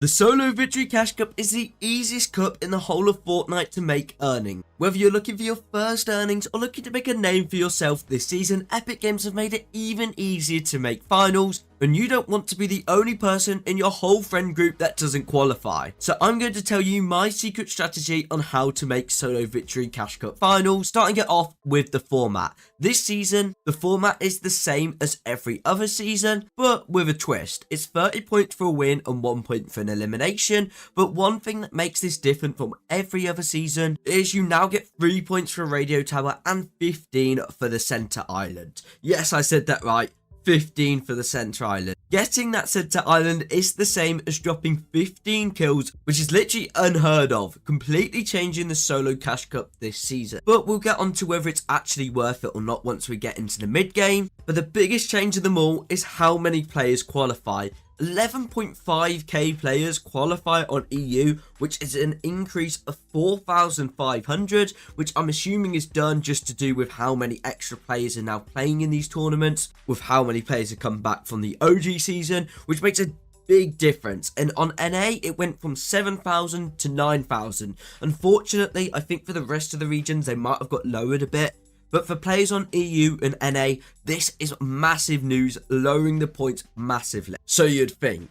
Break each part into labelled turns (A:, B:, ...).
A: The Solo Victory Cash Cup is the easiest cup in the whole of Fortnite to make earning. Whether you're looking for your first earnings or looking to make a name for yourself this season, Epic Games have made it even easier to make finals, and you don't want to be the only person in your whole friend group that doesn't qualify. So I'm going to tell you my secret strategy on how to make Solo Victory Cash Cup finals, starting it off with the format. This season, the format is the same as every other season, but with a twist. It's 30 points for a win and 1 point for an elimination, but one thing that makes this different from every other season is you now get 3 points for a radio tower and 15 for the center island. Yes, I said that right. 15 for the center island. Getting that center island is the same as dropping 15 kills, which is literally unheard of, completely changing the solo cash cup this season. But we'll get on to whether it's actually worth it or not once we get into the mid game. But the biggest change of them all is how many players qualify. 11.5k players qualify on EU, which is an increase of 4,500, which I'm assuming is done just to do with how many extra players are now playing in these tournaments, with how many players have come back from the OG season, which makes a big difference. And on NA it went from 7,000 to 9,000. Unfortunately, I think for the rest of the regions they might have got lowered a bit. But for players on EU and NA, this is massive news, lowering the points massively. So you'd think.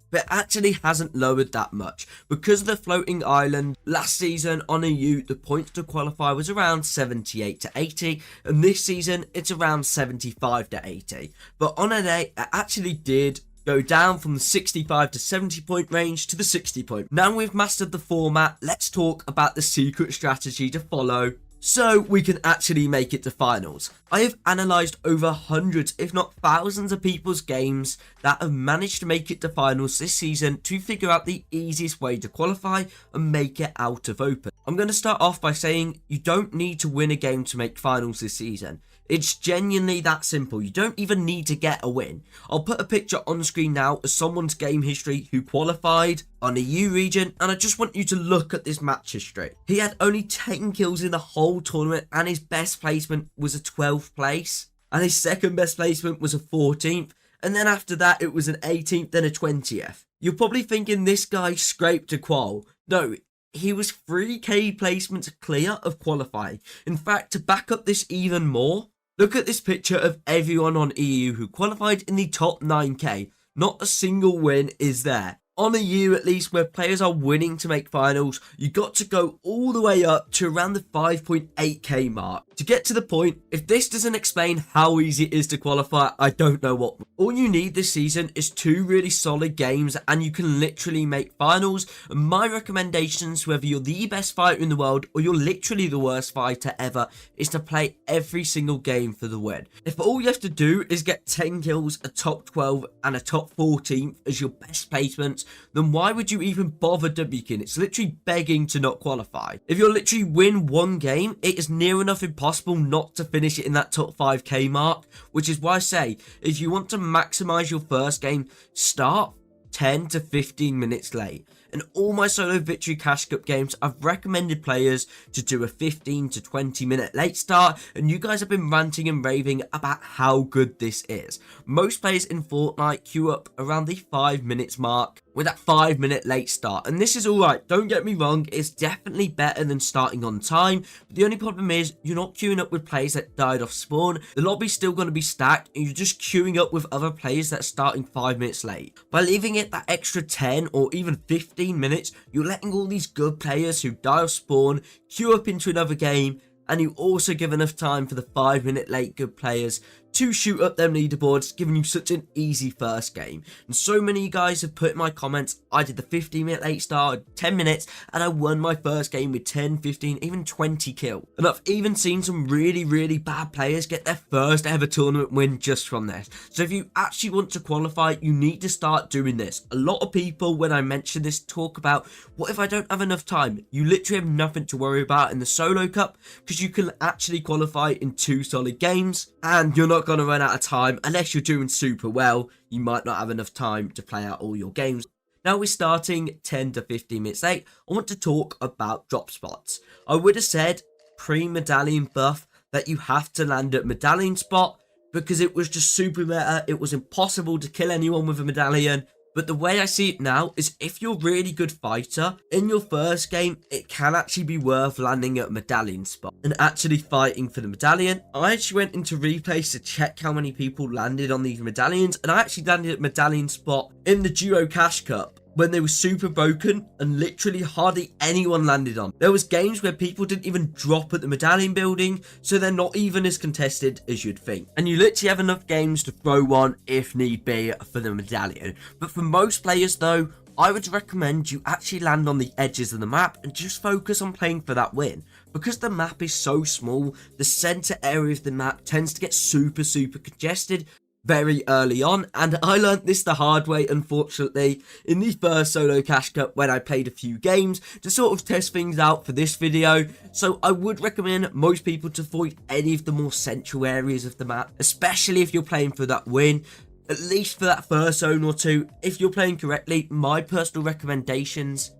A: But it actually hasn't lowered that much. Because of the floating island, last season on EU, the points to qualify was around 78 to 80. And this season, it's around 75 to 80. But on NA, it actually did go down from the 65 to 70 point range to the 60 point. Now we've mastered the format, let's talk about the secret strategy to follow so we can actually make it to finals. I have analysed over hundreds if not thousands of people's games that have managed to make it to finals this season to figure out the easiest way to qualify and make it out of open. I'm going to start off by saying you don't need to win a game to make finals this season. It's genuinely that simple. You don't even need to get a win. I'll put a picture on screen now of someone's game history who qualified on a EU region, and I just want you to look at this match history. He had only 10 kills in the whole tournament, and his best placement was a 12th place, and his second best placement was a 14th, and then after that it was an 18th, then a 20th. You're probably thinking this guy scraped a qual. No, he was 3k placements clear of qualifying. In fact, to back up this even more, look at this picture of everyone on EU who qualified in the top 9k. Not a single win is there. On EU, at least, where players are winning to make finals, you got to go all the way up to around the 5.8k mark. To get to the point, if this doesn't explain how easy it is to qualify, I don't know what. All you need this season is 2 really solid games and you can literally make finals. And my recommendations, whether you're the best fighter in the world or you're literally the worst fighter ever, is to play every single game for the win. If all you have to do is get 10 kills, a top 12 and a top 14 as your best placements, then why would you even bother WKing? It's literally begging to not qualify. If you'll literally win one game, it is near enough impossible not to finish it in that top 5k mark, which is why I say, if you want to maximize your first game, start 10 to 15 minutes late. In all my Solo Victory Cash Cup games, I've recommended players to do a 15 to 20 minute late start, and you guys have been ranting and raving about how good this is. Most players in Fortnite queue up around the 5 minutes mark with that 5 minute late start, and this is alright, don't get me wrong, it's definitely better than starting on time, but the only problem is you're not queuing up with players that died off spawn. The lobby's still going to be stacked and you're just queuing up with other players that are starting 5 minutes late. By leaving it that extra 10 or even 15 minutes, you're letting all these good players who die off spawn queue up into another game, and you also give enough time for the 5 minute late good players to shoot up them leaderboards, giving you such an easy first game. And so many of you guys have put in my comments, I did the 15 minute late start, 10 minutes, and I won my first game with 10, 15, even 20 kills. And I've even seen some really bad players get their first ever tournament win just from this. So if you actually want to qualify, you need to start doing this. A lot of people, when I mention this, talk about, what if I don't have enough time? You literally have nothing to worry about in the solo cup, because you can actually qualify in 2 solid games, and you're not going to run out of time. Unless you're doing super well, you might not have enough time to play out all your games. Now we're starting 10 to 15 minutes late. I want to talk about drop spots. I would have said pre-medallion buff that you have to land at medallion spot, because it was just super meta. It was impossible to kill anyone with a medallion, But the way I see it now is if you're a really good fighter, in your first game, it can actually be worth landing at a medallion spot and actually fighting for the medallion. I actually went into replays to check how many people landed on these medallions, and I actually landed at medallion spot in the Duo Cash Cup when they were super broken and literally hardly anyone landed on. There was games where people didn't even drop at the medallion building, so they're not even as contested as you'd think. And you literally have enough games to throw one if need be for the medallion. But for most players though, I would recommend you actually land on the edges of the map and just focus on playing for that win. Because the map is so small, the center area of the map tends to get super congested very early on, and I learnt this the hard way, unfortunately, in the first solo cash cup when I played a few games to sort of test things out for this video. So I would recommend most people to avoid any of the more central areas of the map, especially if you're playing for that win. At least for that first zone or two, if you're playing correctly, my personal recommendations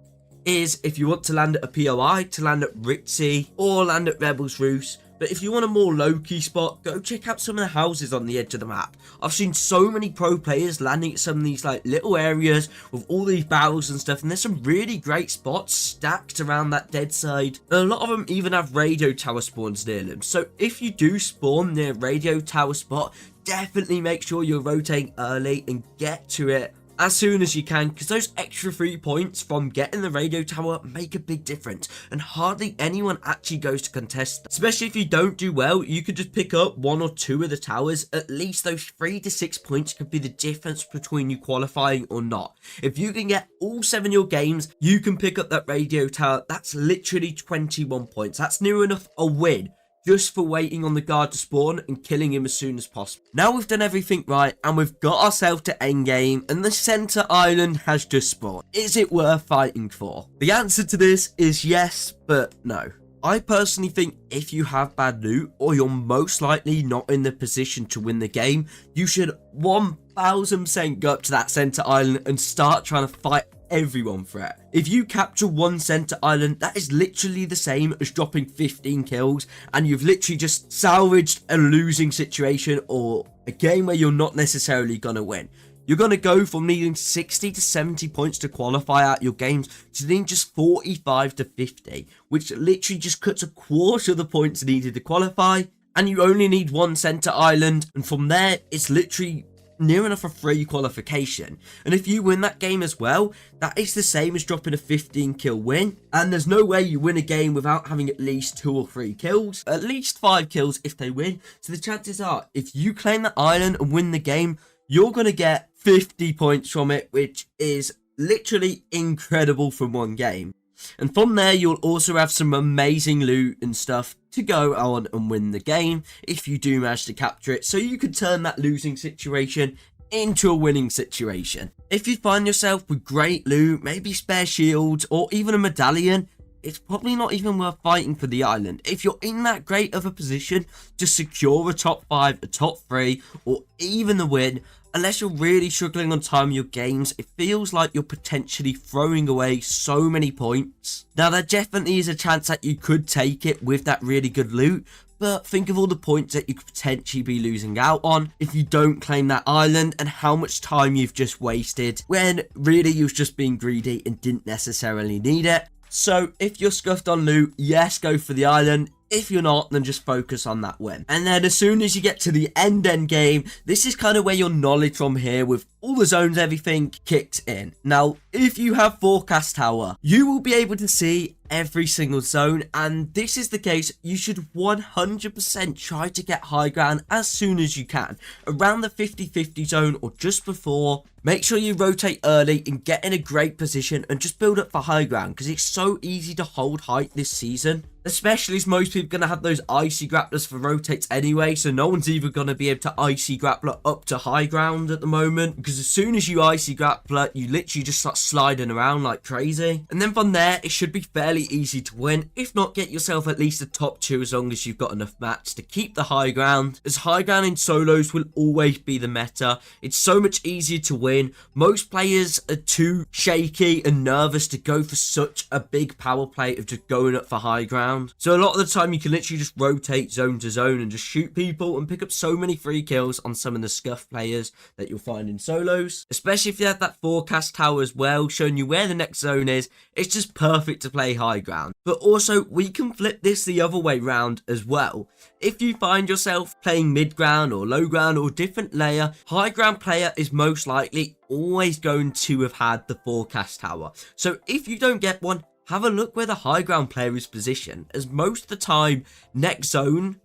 A: is if you want to land at a POI, to land at Ritzy or land at Rebels Roost. But if you want a more low-key spot, go check out some of the houses on the edge of the map. I've seen so many pro players landing at some of these like little areas with all these barrels and stuff, and there's some really great spots stacked around that dead side. And a lot of them even have radio tower spawns near them. So if you do spawn near radio tower spot, definitely make sure you're rotating early and get to it as soon as you can, because those extra 3 points from getting the radio tower make a big difference, and hardly anyone actually goes to contest. Especially if you don't do well, you could just pick up 1 or 2 of the towers. At least those 3 to 6 points could be the difference between you qualifying or not. If you can get all 7 of your games, you can pick up that radio tower. That's literally 21 points. That's near enough a win just for waiting on the guard to spawn and killing him as soon as possible. Now we've done everything right and we've got ourselves to endgame and the center island has just spawned. Is it worth fighting for? The answer to this is yes, but no. I personally think if you have bad loot or you're most likely not in the position to win the game, you should 1000% go up to that center island and start trying to fight everyone for it. If you capture one center island, that is literally the same as dropping 15 kills, and you've literally just salvaged a losing situation or a game where you're not necessarily gonna win. You're going to go from needing 60 to 70 points to qualify out your games to needing just 45 to 50, which literally just cuts a quarter of the points needed to qualify, and you only need one center island, and from there it's literally near enough a free qualification. And if you win that game as well, that is the same as dropping a 15 kill win, and there's no way you win a game without having at least 2 or 3 kills, at least 5 kills if they win. So the chances are, if you claim that island and win the game, you're going to get 50 points from it, which is literally incredible from one game. And from there, you'll also have some amazing loot and stuff to go on and win the game if you do manage to capture it. So you could turn that losing situation into a winning situation. If you find yourself with great loot, maybe spare shields or even a medallion, it's probably not even worth fighting for the island. If you're in that great of a position to secure a top 5, a top 3, or even the win, unless you're really struggling on time in your games, it feels like you're potentially throwing away so many points. Now, there definitely is a chance that you could take it with that really good loot, but think of all the points that you could potentially be losing out on if you don't claim that island, and how much time you've just wasted when really you've just been greedy and didn't necessarily need it. So if you're scuffed on loot, yes, go for the island. If you're not, then just focus on that win. And then as soon as you get to the end game, this is kind of where your knowledge from here with all the zones, everything kicks in. Now, if you have Forecast Tower, you will be able to see every single zone, and this is the case. You should 100% try to get high ground as soon as you can, around the 50-50 zone or just before. Make sure you rotate early and get in a great position and just build up for high ground, because it's so easy to hold height this season, especially as most people are going to have those icy grapplers for rotates anyway, so no one's even going to be able to icy grappler up to high ground at the moment, because as soon as you icy grappler, you literally just start sliding around like crazy. And then from there, it should be fairly easy to win. If not, get yourself at least a top 2 as long as you've got enough mats to keep the high ground, as high ground in solos will always be the meta. It's so much easier to win. Most players are too shaky and nervous to go for such a big power play of just going up for high ground. ground. So a lot of the time you can literally just rotate zone to zone and just shoot people and pick up so many free kills on some of the scuff players that you'll find in solos. Especially if you have that forecast tower as well, showing you where the next zone is. It's just perfect to play high ground. But also, we can flip this the other way round as well. If you find yourself playing mid ground or low ground or different layer, high ground player is most likely always going to have had the forecast tower. So if you don't get one, have a look where the high ground player is positioned, as most of the time next zone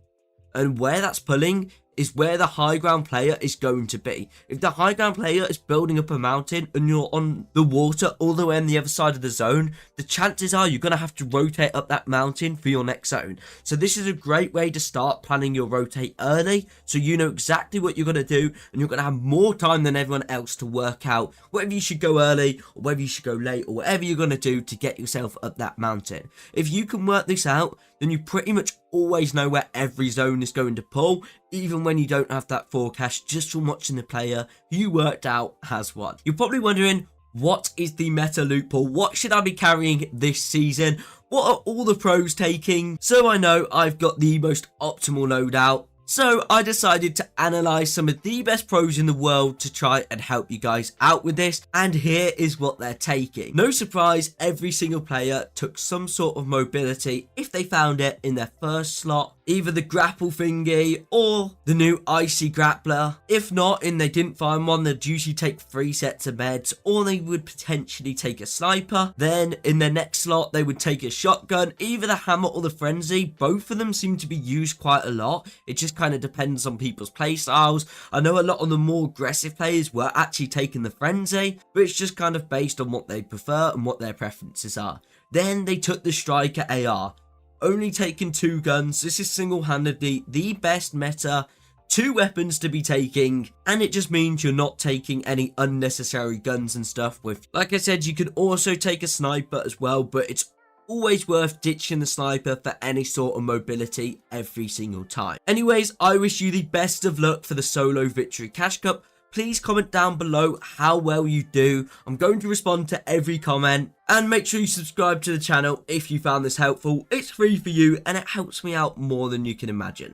A: and where that's pulling is where the high ground player is going to be. If the high ground player is building up a mountain and you're on the water all the way on the other side of the zone, the chances are you're going to have to rotate up that mountain for your next zone. So this is a great way to start planning your rotate early, so you know exactly what you're going to do, and you're going to have more time than everyone else to work out whether you should go early or whether you should go late or whatever you're going to do to get yourself up that mountain. If you can work this out, then you pretty much always know where every zone is going to pull, even when you don't have that forecast, just from watching the player who you worked out has won. You're probably wondering, what is the meta loot pool? What should I be carrying this season? What are all the pros taking? So I know I've got the most optimal loadout. So I decided to analyze some of the best pros in the world to try and help you guys out with this, and here is what they're taking. No surprise, every single player took some sort of mobility if they found it in their first slot, either the grapple thingy or the new icy grappler. If not, and they didn't find one, they'd usually take 3 sets of meds, or they would potentially take a sniper. Then in their next slot they would take a shotgun, either the hammer or the frenzy. Both of them seem to be used quite a lot. It just kind of depends on people's play styles. I know a lot of the more aggressive players were actually taking the frenzy, but it's just kind of based on what they prefer and what their preferences are. Then they took the striker AR, only taking 2 guns. This is single-handedly the best meta 2 weapons to be taking, and it just means you're not taking any unnecessary guns and stuff with. Like I said, you can also take a sniper as well, but it's always worth ditching the sniper for any sort of mobility every single time. Anyways, I wish you the best of luck for the solo victory cash cup. Please comment down below how well you do. I'm going to respond to every comment, and make sure you subscribe to the channel if you found this helpful. It's free for you and it helps me out more than you can imagine.